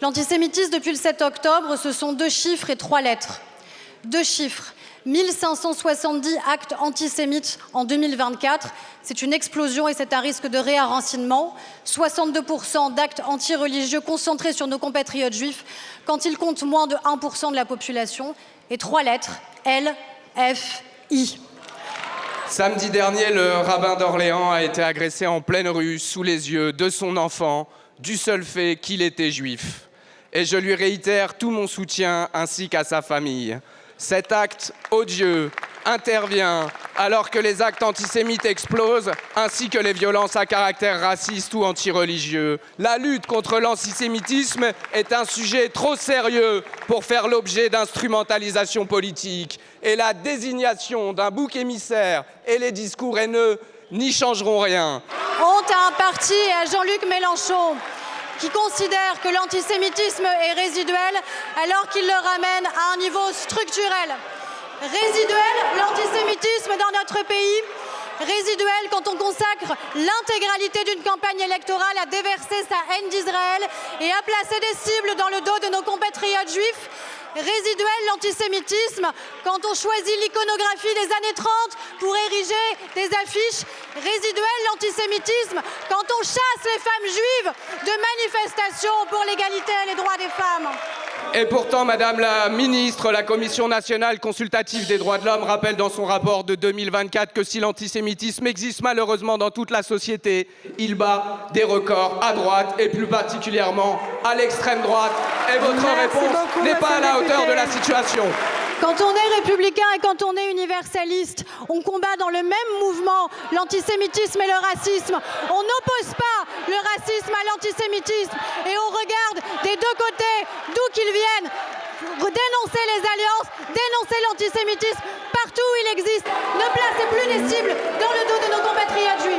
L'antisémitisme, depuis le 7 octobre, ce sont 2 chiffres et 3 lettres. 2 chiffres. 1570 actes antisémites en 2024. C'est une explosion et c'est un risque de réenracinement. 62% d'actes antireligieux concentrés sur nos compatriotes juifs quand ils comptent moins de 1% de la population. Et 3 lettres, L, F, I. Samedi dernier, le rabbin d'Orléans a été agressé en pleine rue, sous les yeux de son enfant, du seul fait qu'il était juif. Et je lui réitère tout mon soutien ainsi qu'à sa famille. Cet acte odieux intervient alors que les actes antisémites explosent, ainsi que les violences à caractère raciste ou antireligieux. La lutte contre l'antisémitisme est un sujet trop sérieux pour faire l'objet d'instrumentalisation politique. Et la désignation d'un bouc émissaire et les discours haineux n'y changeront rien. Honte à un parti et à Jean-Luc Mélenchon qui considère que l'antisémitisme est résiduel alors qu'il le ramène à un niveau structurel. Résiduel, l'antisémitisme dans notre pays, résiduel quand on consacre l'intégralité d'une campagne électorale à déverser sa haine d'Israël et à placer des cibles dans le dos de nos compatriotes juifs. Résiduel, l'antisémitisme, quand on choisit l'iconographie des années 30 pour ériger des affiches. Résiduel, l'antisémitisme, quand on chasse les femmes juives de manifestations pour l'égalité et les droits des femmes. Et pourtant, Madame la Ministre, la Commission nationale consultative des droits de l'homme rappelle dans son rapport de 2024 que si l'antisémitisme existe malheureusement dans toute la société, il bat des records à droite et plus particulièrement à l'extrême droite. Et votre réponse n'est pas à la hauteur de la situation. Quand on est républicain et quand on est universaliste, on combat dans le même mouvement l'antisémitisme et le racisme. On n'oppose pas le racisme à l'antisémitisme et on regarde des deux côtés d'où qu'ils viennent. Dénoncer les alliances, dénoncer l'antisémitisme partout où il existe. Ne placez plus des cibles dans le dos de nos compatriotes juifs.